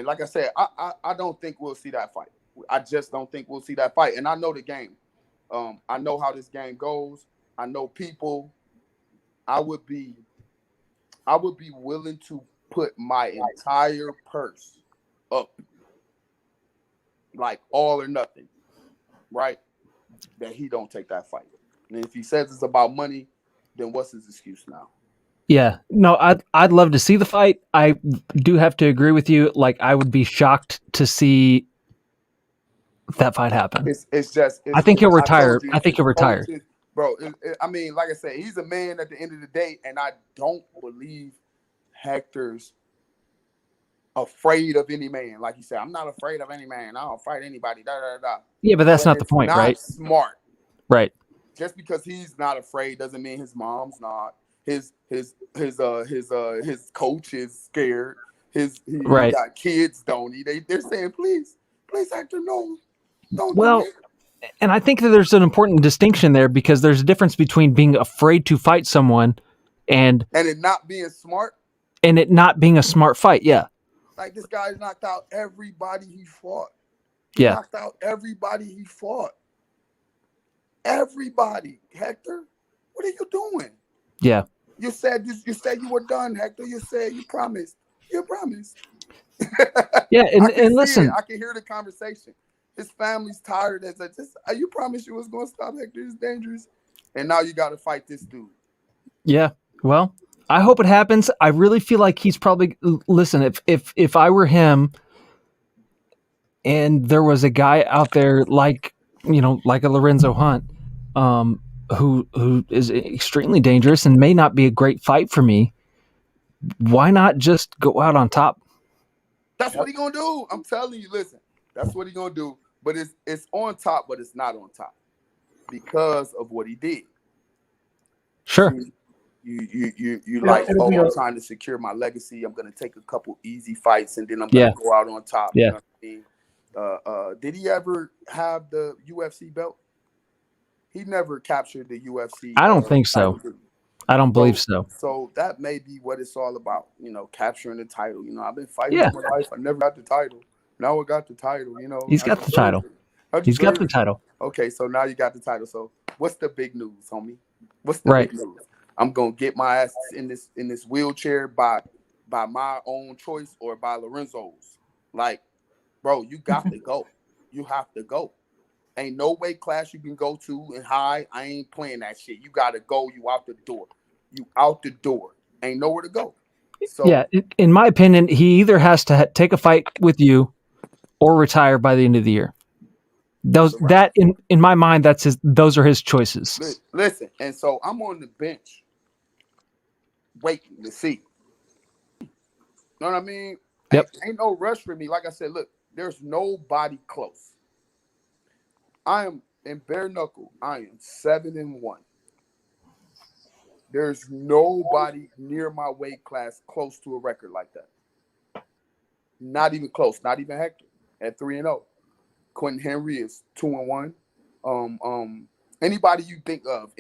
like I said, I don't think we'll see that fight. I just don't think we'll see that fight. And I know the game. I know how this game goes. I know people. I would be willing to put my entire purse up, like all or nothing, right? That he don't take that fight. And if he says it's about money, then what's his excuse now? Yeah. No, I'd love to see the fight. I do have to agree with you. Like, I would be shocked to see that fight happen. I think he'll retire. I think he'll retire. Bro, I mean, like I said, he's a man at the end of the day, and I don't believe Hector's afraid of any man. Like you said, I'm not afraid of any man. I don't fight anybody. Yeah, but that's not the point, not right? Smart. Right. Just because he's not afraid doesn't mean his mom's not. His coach is scared. He got kids, don't he? They're saying, please, Hector, no. Don't do it. And I think that there's an important distinction there, because there's a difference between being afraid to fight someone and it not being smart. And it not being a smart fight, yeah. Like, this guy knocked out everybody he fought. Yeah. Knocked out everybody he fought. Everybody, Hector. What are you doing? Yeah. You said you were done, Hector. You said you promised. You promised. Yeah, and listen. I can hear the conversation. His family's tired. You promised you was going to stop Hector. It's dangerous. And now you got to fight this dude. Yeah. Well, I hope it happens. I really feel like he's probably, listen, if I were him and there was a guy out there like a Lorenzo Hunt, who is extremely dangerous and may not be a great fight for me, why not just go out on top? That's what he gonna do. I'm telling you, listen, that's what he gonna do. But it's on top, but it's not on top because of what he did. Sure. You like, I'm trying to secure my legacy. I'm gonna take a couple easy fights and then I'm gonna go out on top. Yeah. You know what I mean? Did he ever have the UFC belt? he never captured the UFC. I don't think so. Title. I don't believe so. So that may be what it's all about, capturing the title. I've been fighting all my life. I never got the title. Now I got the title. He's got the title. He's got the title. Okay, so now you got the title. So what's the big news, homie? What's the big news? I'm gonna get my ass in this wheelchair by my own choice or by Lorenzo's. Like, bro, you got to go. You have to go. Ain't no weight class you can go to and high. I ain't playing that shit. You gotta go. You out the door. You out the door. Ain't nowhere to go. So yeah, in my opinion, he either has to take a fight with you or retire by the end of the year. That in my mind, those are his choices. Listen, and so I'm on the bench waiting to see. You know what I mean? Yep. Ain't no rush for me. Like I said, look, there's nobody close. I am in bare knuckle. I am 7-1. There's nobody near my weight class close to a record like that. Not even close. Not even Hector at 3-0. Quentin Henry is 2-1. Anybody you think of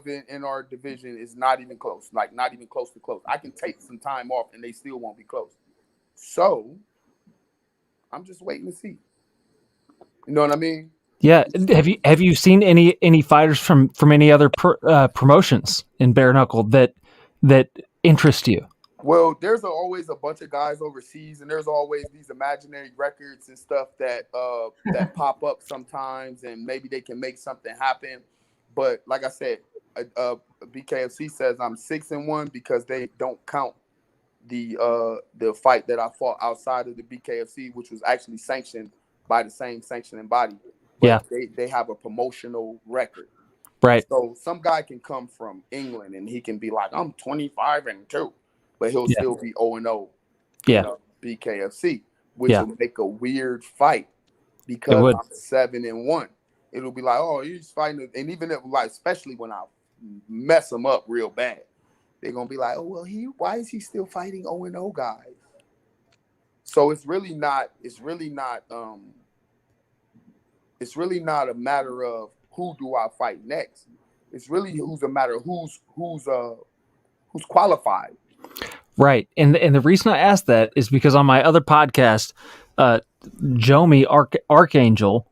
in our division is not even close. Like not even close to close. I can take some time off and they still won't be close. So I'm just waiting to see. You know what I mean? Yeah. Have you seen any fighters from any other promotions in bare knuckle that interest you? Well, there's always a bunch of guys overseas, and there's always these imaginary records and stuff that pop up sometimes, and maybe they can make something happen. But like I said, BKFC says I'm 6-1 because they don't count the fight that I fought outside of the BKFC, which was actually sanctioned by the same sanctioning body. But yeah, they have a promotional record. Right. So some guy can come from England and he can be like, I'm 25-2. But he'll still be 0-0, BKFC, which will make a weird fight because I'm 7-1. It'll be like, oh, he's fighting, and even if, like, especially when I mess him up real bad, they're gonna be like, oh well, why is he still fighting 0-0 guys? So it's really not a matter of who do I fight next. It's really a matter of who's qualified. Right. And the reason I asked that is because on my other podcast, Jomi Archangel,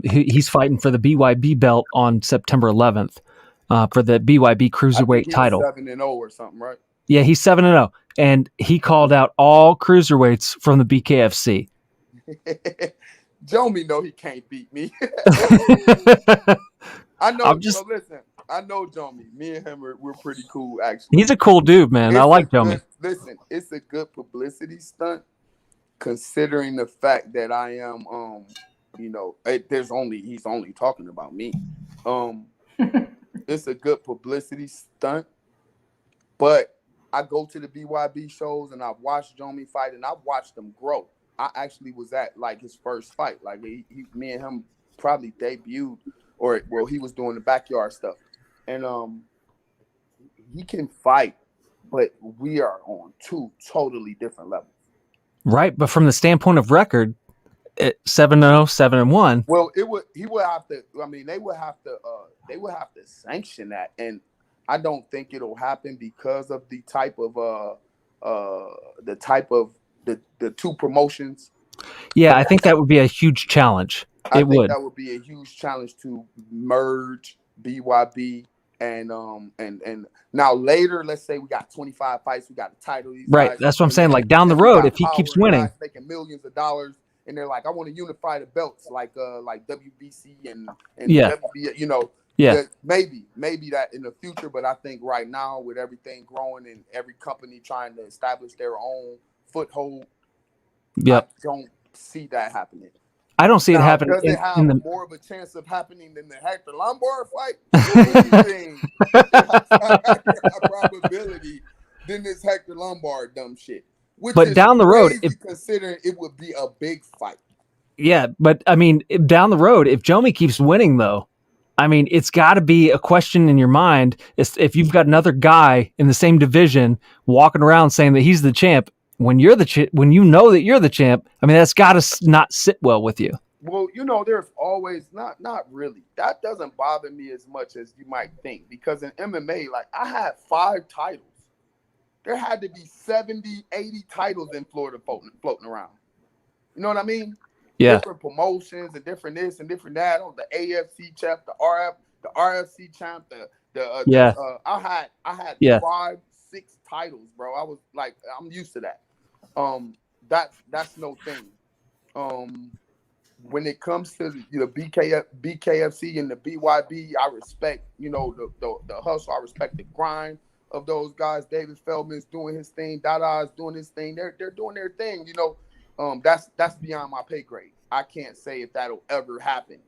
he's fighting for the BYB belt on September 11th for the BYB cruiserweight title. 7-0 or something, right? Yeah, he's 7-0, and he called out all cruiserweights from the BKFC. Jomi know he can't beat me. I know. So listen. I know Jomi. Me and him we're pretty cool, actually. He's a cool dude, man. I like Jomi. Listen, it's a good publicity stunt, considering the fact that I am, he's only talking about me. It's a good publicity stunt, but I go to the BYB shows and I've watched Jomi fight and I've watched him grow. I actually was at like his first fight. Like me and him probably debuted, he was doing the backyard stuff. And he can fight, but we are on two totally different levels. Right, but from the standpoint of record, 7-0, 7-1. Well, he would have to. I mean, they would have to sanction that, and I don't think it'll happen because of the type of the two promotions. Yeah, I think that would be a huge challenge. I think that would be a huge challenge to merge BYB. And now later, let's say we got 25 fights, we got a title. Right, that's what I'm saying. Like down the road, if he keeps winning, making millions of dollars, and they're like, I want to unify the belts, like WBC and WBA, maybe that in the future. But I think right now, with everything growing and every company trying to establish their own foothold, I don't see that happeing. I don't see it happening. Does it have more of a chance of happening than the Hector Lombard fight? Anything has a probability than this Hector Lombard dumb shit. But down the road, considering it would be a big fight. Yeah, but I mean, down the road, if Jomi keeps winning, though, I mean, it's got to be a question in your mind. If you've got another guy in the same division walking around saying that he's the champ, when you're when you know that you're the champ, I mean, that's got to not sit well with you. Well, there's always not really. That doesn't bother me as much as you might think, because in MMA, like, I had 5 titles. There had to be 70, 80 titles in Florida floating around. You know what I mean? Yeah. Different promotions and different this and different that. On the AFC champ, the RFC champ, I had 5, 6 titles, bro. I was like, I'm used to that. That's no thing. When it comes to the BKFC and the BYB, I respect, the hustle. I respect the grind of those guys. David Feldman's doing his thing. Dada's doing his thing. They're doing their thing. That's beyond my pay grade. I can't say if that'll ever happen.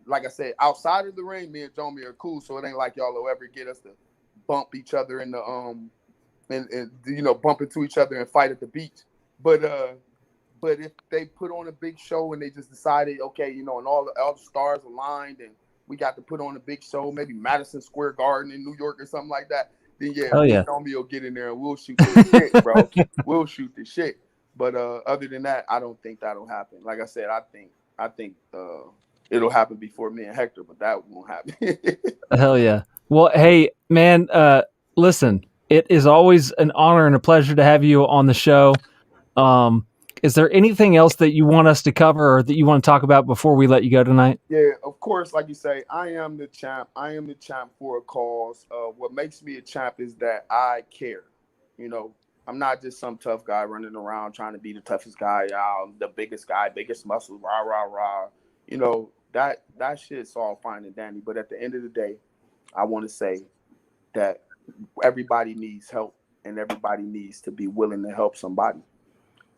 Like I said, outside of the ring, me and Jomi are cool, so it ain't like y'all will ever get us to bump each other in the and bump into each other and fight at the beach. But if they put on a big show and they just decided, okay, and all the stars aligned and we got to put on a big show, maybe Madison Square Garden in New York or something like that, then Jomi will get in there and we'll shoot the shit, bro. We'll shoot the shit. But other than that, I don't think that'll happen. Like I said, I think it'll happen before me and Hector, but that won't happen. Hell yeah. Well, hey, man, listen, it is always an honor and a pleasure to have you on the show. Is there anything else that you want us to cover or that you want to talk about before we let you go tonight? Yeah, of course. Like you say, I am the champ. I am the champ for a cause. What makes me a champ is that I care. I'm not just some tough guy running around trying to be the toughest guy, the biggest guy, biggest muscle, rah, rah, rah. That shit's all fine and dandy. But at the end of the day, I want to say that everybody needs help and everybody needs to be willing to help somebody.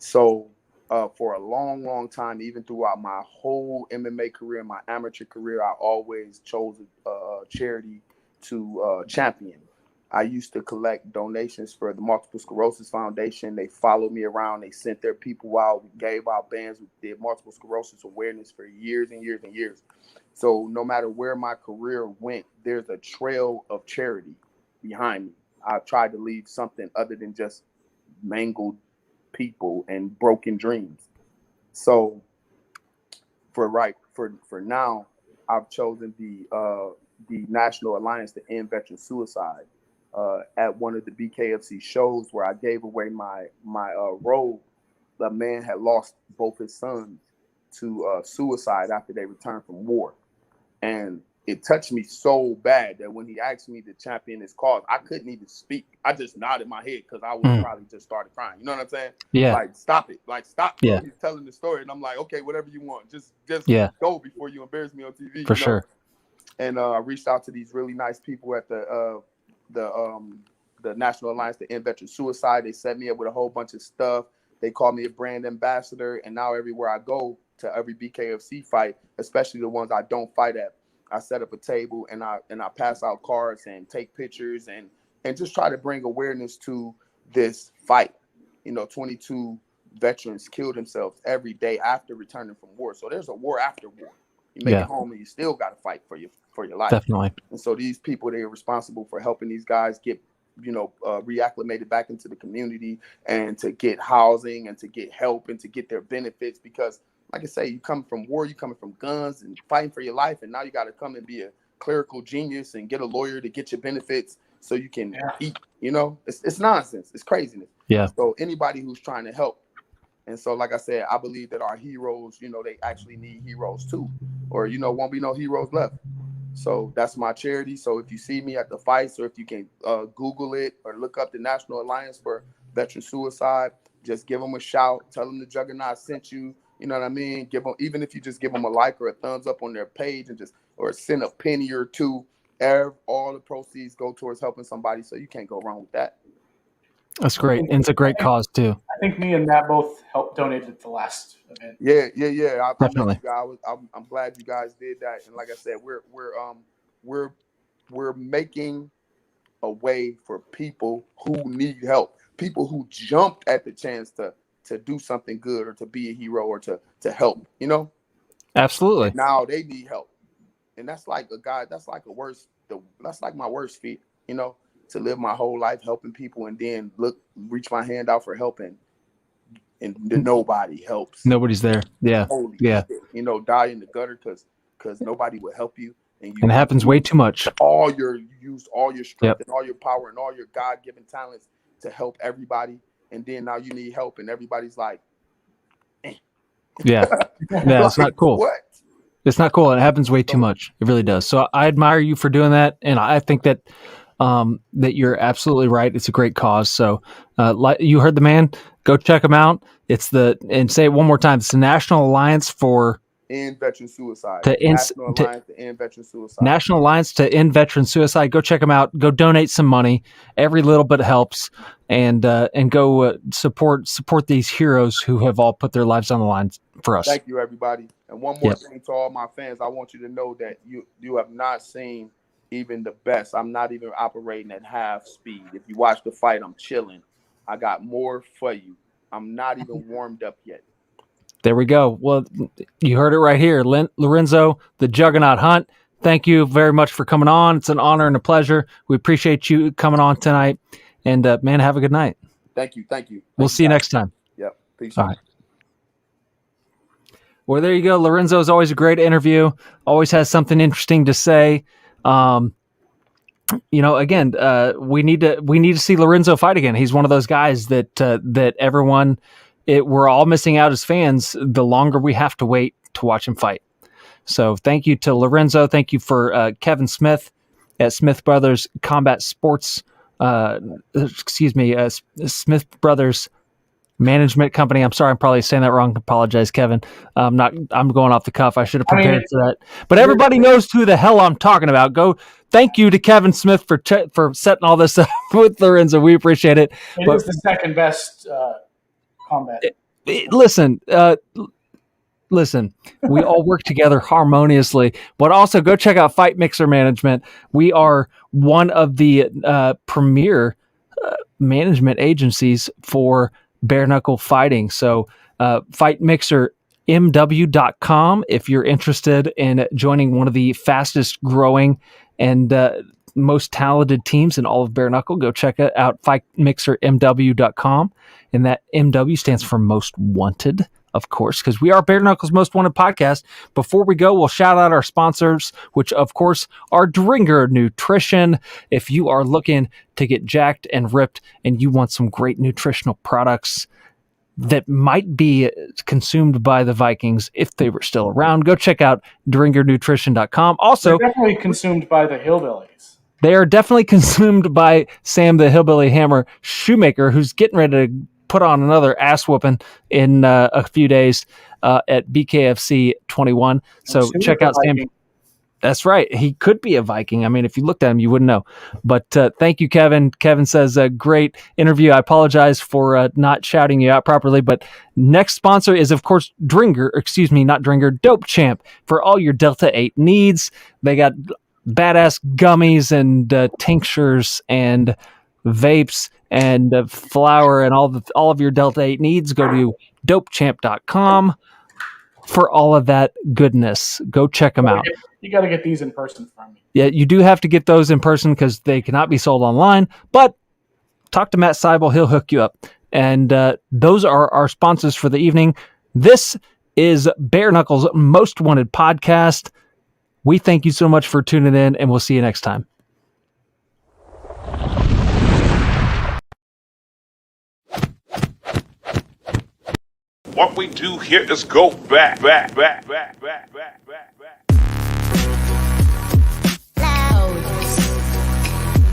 So for a long, long time, even throughout my whole MMA career, my amateur career, I always chose a charity to champion. I used to collect donations for the Multiple Sclerosis Foundation. They followed me around. They sent their people out. We gave out bands. We did multiple sclerosis awareness for years and years and years. So no matter where my career went, there's a trail of charity behind me. I tried to leave something other than just mangled people and broken dreams. So for now, I've chosen the National Alliance to End Veteran Suicide. At one of the BKFC shows where I gave away my role, the man had lost both his sons to suicide after they returned from war. And it touched me so bad that when he asked me to champion his cause, I couldn't even speak. I just nodded my head because I would probably just started crying. You know what I'm saying? Yeah. Like, stop it. Like, stop, bro. Yeah. He's telling the story. And I'm like, okay, whatever you want. Just go before you embarrass me on TV. For sure. And I reached out to these really nice people at the National Alliance to End Veteran Suicide. They set me up with a whole bunch of stuff. They called me a brand ambassador. And now everywhere I go to every BKFC fight, especially the ones I don't fight at, I set up a table and I pass out cards and take pictures and just try to bring awareness to this fight. 22 veterans killed themselves every day after returning from war. So there's a war after war. You make it home and you still got to fight for your life. Definitely. And so these people, they are responsible for helping these guys get, reacclimated back into the community and to get housing and to get help and to get their benefits. Because like I say, you come from war, you coming from guns and fighting for your life. And now you got to come and be a clerical genius and get a lawyer to get your benefits so you can eat, it's nonsense. It's craziness. Yeah. So anybody who's trying to help. And so, like I said, I believe that our heroes, they actually need heroes too, or, won't be no heroes left. So that's my charity. So if you see me at the fights, or if you can Google it or look up the National Alliance for Veteran Suicide, just give them a shout. Tell them the Juggernaut sent you. You know what I mean? Give them, even if you just give them a like or a thumbs up on their page and or send a penny or two. All the proceeds go towards helping somebody. So you can't go wrong with that. That's great. And it's a great cause too. I think me and Matt both helped donate at the last event. Yeah. Definitely. I'm glad you guys did that. And like I said, we're making a way for people who need help, people who jumped at the chance to do something good or to be a hero or to help, Absolutely. And now they need help. And that's like that's like my worst fear, to live my whole life helping people and then reach my hand out for help and and nobody helps. Nobody's there. Yeah. Holy yeah. shit. You know, die in the gutter because nobody will help you. And it happens way too much. You used all your strength Yep. and all your power and all your God-given talents to help everybody. And then now you need help and everybody's like, Yeah. Yeah, it's not cool. What? It's not cool. It happens way too much. It really does. So I admire you for doing that. And I think that that you're absolutely right. It's a great cause. So you heard the man. Go check him out. And say it one more time. It's the National Alliance for End Veteran Suicide. National Alliance to End Veteran Suicide. National Alliance to End Veteran Suicide. Go check them out. Go donate some money. Every little bit helps, and go support these heroes who have all put their lives on the line for us. Thank you, everybody. And one more thing to all my fans, I want you to know that you have not seen even the best. I'm not even operating at half speed. If you watch the fight, I'm chilling. I got more for you. I'm not even warmed up yet. There we go. Well, you heard it right here. Lorenzo, the Juggernaut Hunt, thank you very much for coming on. It's an honor and a pleasure. We appreciate you coming on tonight. And, man, have a good night. Thank you. We'll see you next time. Yep. Peace. All right. Well, there you go. Lorenzo is always a great interview. Always has something interesting to say. Again, we need to see Lorenzo fight again. He's one of those guys that everyone... we're all missing out as fans the longer we have to wait to watch him fight. So thank you to Lorenzo. Thank you for Kevin Smith at Smith Brothers Combat Sports. Smith Brothers Management Company. I'm sorry, I'm probably saying that wrong. Apologize, Kevin. I'm going off the cuff. I should have prepared for that. But everybody knows who the hell I'm talking about. Thank you to Kevin Smith for setting all this up with Lorenzo. We appreciate it. It was the second best combat. Listen, we all work together harmoniously, but also go check out Fight Mixer Management. We are one of the premier management agencies for bare knuckle fighting. So fightmixermw.com if you're interested in joining one of the fastest growing and most talented teams in all of bare knuckle. Go check it out, fightmixermw.com. And that MW stands for Most Wanted, of course, because we are Bare Knuckles' Most Wanted podcast. Before we go, we'll shout out our sponsors, which, of course, are Dringer Nutrition. If you are looking to get jacked and ripped and you want some great nutritional products that might be consumed by the Vikings if they were still around, go check out dringernutrition.com. Also, they're definitely consumed by the hillbillies. They are definitely consumed by Sam the Hillbilly Hammer Shoemaker, who's getting ready to put on another ass whooping in a few days at BKFC 21. So check out Sam. That's right. He could be a Viking. I mean, if you looked at him, you wouldn't know. But thank you, Kevin. Kevin says, a great interview. I apologize for not shouting you out properly. But next sponsor is, of course, Dope Champ for all your Delta 8 needs. They got badass gummies and tinctures and vapes and flour and all of your Delta 8 needs. Go to dopechamp.com for all of that goodness. Go check them out. You got to get these in person from me. Yeah, you do have to get those in person because they cannot be sold online. But talk to Matt Seibel. He'll hook you up. And those are our sponsors for the evening. This is Bare Knuckles' Most Wanted podcast. We thank you so much for tuning in, and we'll see you next time. What we do here is go back.